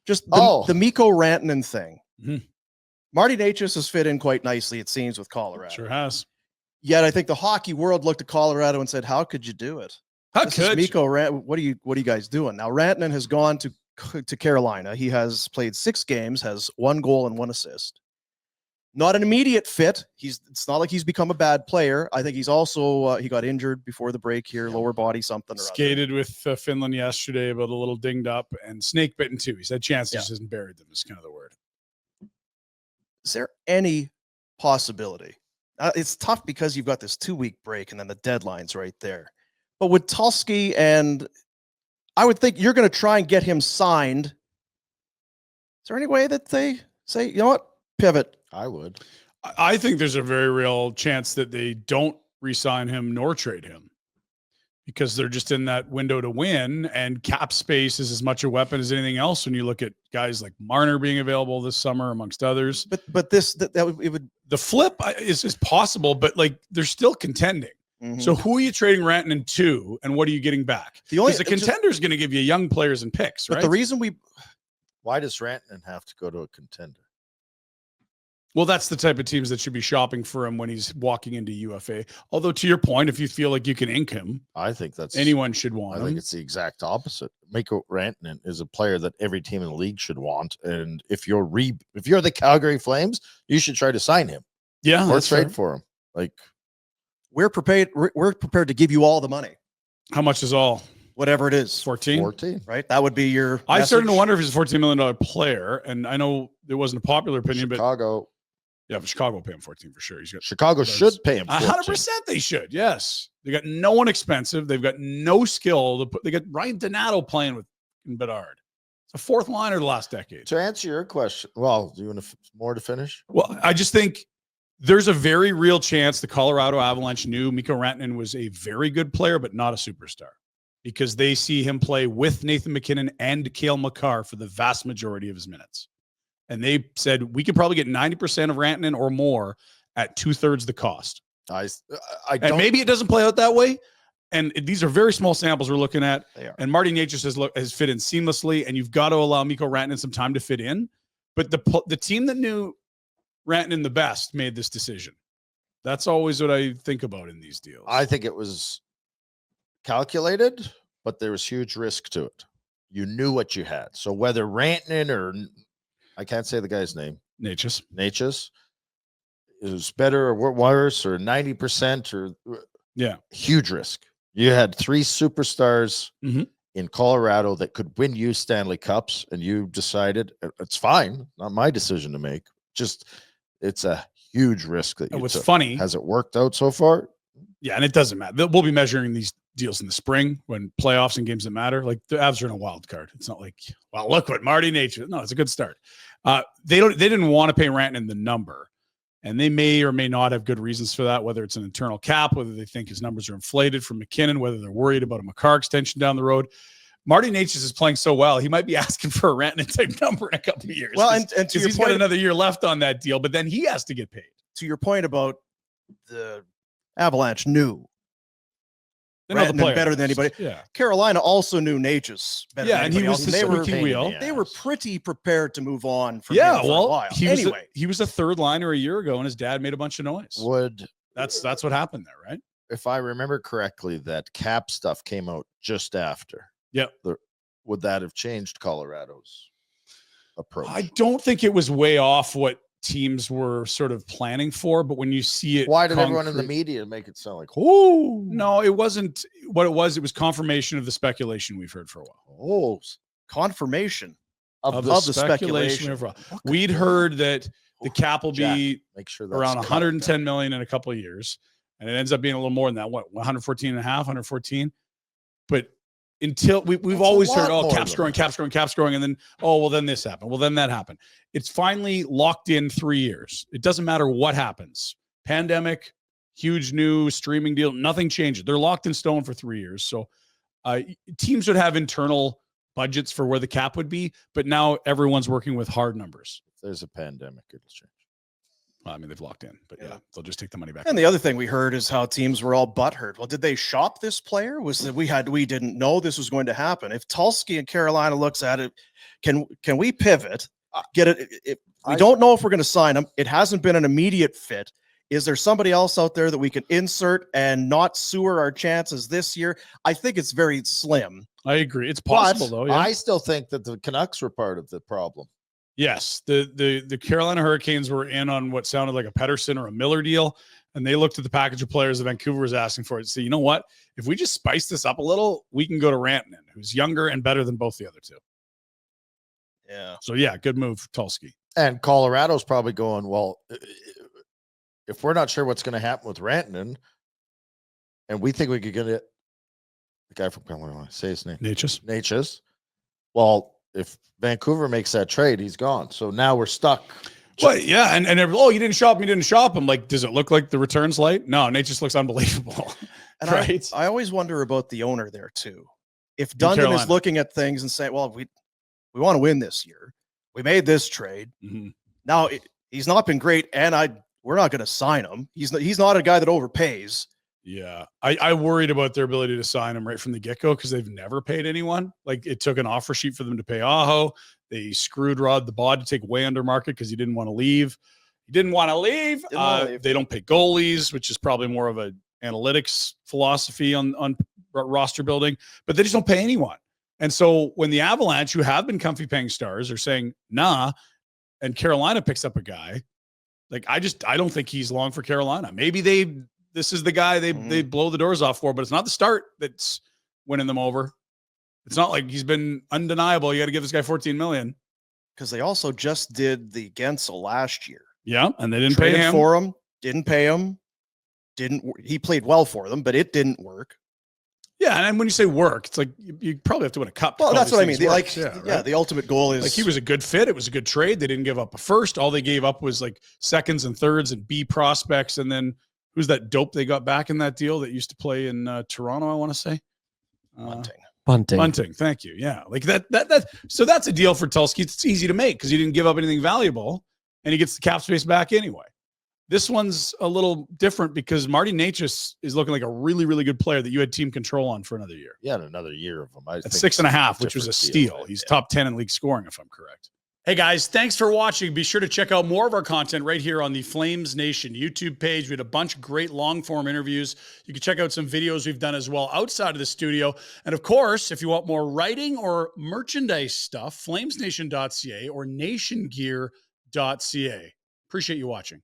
Just the Mikko Rantanen thing. Mm-hmm. Marty Necas has fit in quite nicely, it seems, with Colorado. Sure has. Yet I think the hockey world looked at Colorado and said, "How could you do it? Mikko what are you guys doing?" Now Rantanen has gone to Carolina. He has played 6 games, has 1 goal and 1 assist. Not an immediate fit. It's not like he's become a bad player. I think he's also he got injured before the break here, lower body something. Skated with Finland yesterday, but a little dinged up and snake bitten too. He's had chances, just hasn't buried them. Is kind of the word. Is there any possibility? It's tough because you've got this 2-week break and then the deadline's right there. But with Tulsky, and I would think you're going to try and get him signed. Is there any way that they say, you know what, pivot? I would. I think there's a very real chance that they don't re-sign him nor trade him because they're just in that window to win, and cap space is as much a weapon as anything else when you look at guys like Marner being available this summer, amongst others. But the flip is possible, but like they're still contending. Mm-hmm. So who are you trading Rantanen to, and what are you getting back? Because the contender is going to give you young players and picks, right? But the reason why does Rantanen have to go to a contender? Well, that's the type of teams that should be shopping for him when he's walking into UFA. Although, to your point, if you feel like you can ink him, I think anyone should want him. I think it's the exact opposite. Mikko Rantanen is a player that every team in the league should want, and if you're the Calgary Flames, you should try to sign him. Yeah, or trade for him. Like we're prepared to give you all the money. How much is all? Whatever it is. 14, right? That would be your. I'm starting to wonder if he's a $14 million player, and I know it wasn't a popular opinion, Chicago. But Chicago will pay him 14 for sure. Chicago should pay him 14. 100%. They should. Yes, they got no one expensive. They've got no skill. They got Ryan Donato playing with Bedard. It's a 4th liner the last decade. To answer your question, well, do you want more to finish? Well, I just think there's a very real chance the Colorado Avalanche knew Mikko Rantanen was a very good player, but not a superstar, because they see him play with Nathan MacKinnon and Cale Makar for the vast majority of his minutes. And they said, we could probably get 90% of Rantanen or more at 2/3 the cost. And maybe it doesn't play out that way. And these are very small samples we're looking at. And Marty Necas has fit in seamlessly, and you've got to allow Mikko Rantanen some time to fit in. But the team that knew Rantanen the best made this decision. That's always what I think about in these deals. I think it was calculated, but there was huge risk to it. You knew what you had. So whether Rantanen or I can't say the guy's name. Necas is better or worse or 90% or huge risk. You had 3 superstars in Colorado that could win you Stanley Cups, and you decided it's fine. Not my decision to make. Just it's a huge risk that you took. Funny. Has it worked out so far? Yeah, and it doesn't matter. We'll be measuring these deals in the spring when playoffs and games that matter. Like the Avs are in a wild card. It's not like, well, look what Marty Necas. No, it's a good start. They didn't want to pay Rantanen the number, and they may or may not have good reasons for that, whether it's an internal cap, whether they think his numbers are inflated from MacKinnon, whether they're worried about a Makar extension down the road. Marty Necas is playing so well, he might be asking for a Rantanen type number in a couple of years. Well, and to he's got another year left on that deal, but then he has to get paid. To your point about the Avalanche knew Rantanen better than anybody. Yeah. Carolina also knew Necas better than and he was the squeaky wheel. They were pretty prered to move on from him for a while. He was a 3rd liner a year ago, and his dad made a bunch of noise. That's what happened there, right? If I remember correctly, that cap stuff came out just after. Yep. Would that have changed Colorado's approach? I don't think it was way off what teams were sort of planning for, but when you see it, why did everyone in the media make it sound like, oh no, it wasn't what it was. It was confirmation of the speculation we've heard for a while. Oh, confirmation of the speculation. We'd heard that the cap will be around 110 million in a couple of years, and it ends up being a little more than that. What, 114 and a half, 114? But until we've always heard, cap's growing, and then, then this happened. Well, then that happened. It's finally locked in 3 years. It doesn't matter what happens. Pandemic, huge new streaming deal, nothing changes. They're locked in stone for 3 years. So teams would have internal budgets for where the cap would be, but now everyone's working with hard numbers. If there's a pandemic, it'll change. Well, I mean, they've locked in, but yeah, they'll just take the money back. And the other thing we heard is how teams were all butthurt. Well, did they shop this player? Was that we didn't know this was going to happen? If Tulsky and Carolina looks at it, can we pivot? Get it? We don't know if we're going to sign him. It hasn't been an immediate fit. Is there somebody else out there that we can insert and not sewer our chances this year? I think it's very slim. I agree. It's possible though. Yeah. I still think that the Canucks were part of the problem. Yes, the Carolina Hurricanes were in on what sounded like a Pettersson or a Miller deal, and they looked at the package of players that Vancouver was asking for and said, you know what? If we just spice this up a little, we can go to Rantanen, who's younger and better than both the other two. Yeah. So, yeah, good move, Tulsky. And Colorado's probably going, well, if we're not sure what's going to happen with Rantanen, and we think we could get it, the guy from, I don't want to say his name. Natchez. Well, if Vancouver makes that trade, he's gone. So now we're stuck. Well, yeah, and you didn't shop him. Like, does it look like the return's light? No, Nate just looks unbelievable. And right? I always wonder about the owner there too. If Dundon is looking at things and saying, well, we want to win this year. We made this trade. Mm-hmm. Now he's not been great, and we're not going to sign him. He's not a guy that overpays. Yeah, I worried about their ability to sign him right from the get-go because they've never paid anyone. Like, it took an offer sheet for them to pay Aho. They screwed Rod the Bod to take way under market because he didn't want to leave. They don't pay goalies, which is probably more of an analytics philosophy on roster building, but they just don't pay anyone. And so when the Avalanche, who have been comfy paying stars, are saying, nah, and Carolina picks up a guy, like, I don't think he's long for Carolina. Maybe this is the guy they blow the doors off for, but it's not the start that's winning them over. It's not like he's been undeniable. You got to give this guy $14 million. Because they also just did the Gensel last year. Yeah, and they didn't pay him. For him, didn't pay him. He played well for them, but it didn't work. Yeah, and when you say work, it's like you probably have to win a cup. Well, that's what I mean. Right? The ultimate goal is, like, he was a good fit. It was a good trade. They didn't give up a first. All they gave up was like seconds and thirds and B prospects. And then who's that dope they got back in that deal that used to play in Toronto, I want to say? Bunting. Thank you. Yeah, like that. So that's a deal for Tulsky. It's easy to make because he didn't give up anything valuable, and he gets the cap space back anyway. This one's a little different because Marty Natchez is looking like a really, really good player that you had team control on for another year. Yeah, another year of him. At 6.5, which was a steal. He's top 10 in league scoring, if I'm correct. Hey guys, thanks for watching. Be sure to check out more of our content right here on the Flames Nation YouTube page. We had a bunch of great long-form interviews. You can check out some videos we've done as well outside of the studio. And of course, if you want more writing or merchandise stuff, flamesnation.ca or nationgear.ca. Appreciate you watching.